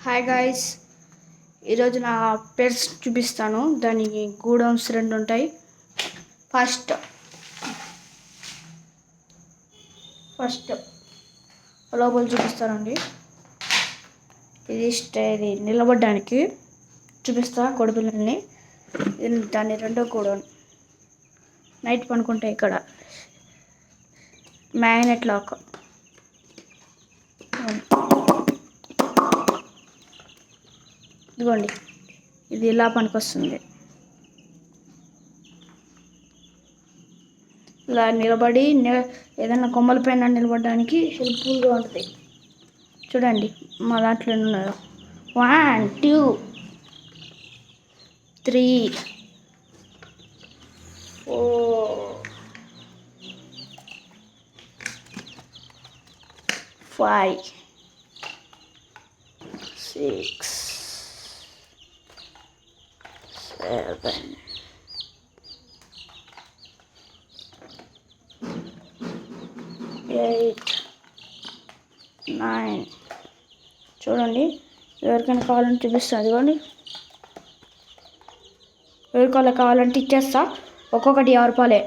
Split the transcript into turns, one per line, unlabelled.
Hi guys, ఈరోజు నా pets చూపిస్తాను. దానికి గూడౌన్స్ 2 ఉంటాయి. ఫస్ట్ లోపల చూపిస్తానండి. ఇది నిలబడడానికి చూపిస్తా కొడిపిల్లల్ని. దాన్ని రెండో గూడౌన్. నైట్ పనుకుంటే ఇక్కడ మ్యాగ్నెట్ లాక్. ఇదిగోండి, ఇది ఇలా పనికొస్తుంది. ఇలా నిలబడి ఏదైనా కొమ్మల పైన నిలబడడానికి హెల్ప్ఫుల్గా ఉంటుంది. చూడండి మా దాంట్లో ఉన్నారు. 1 2 3 4 5 6 7 8 9. చూడండి, ఎవరికైనా కావాలంటే చూపిస్తాను. అదిగోండి, ఎవరికైనా కావాలంటే ఇచ్చేస్తా. ఒక్కొక్కటి 50 రూపాయలే.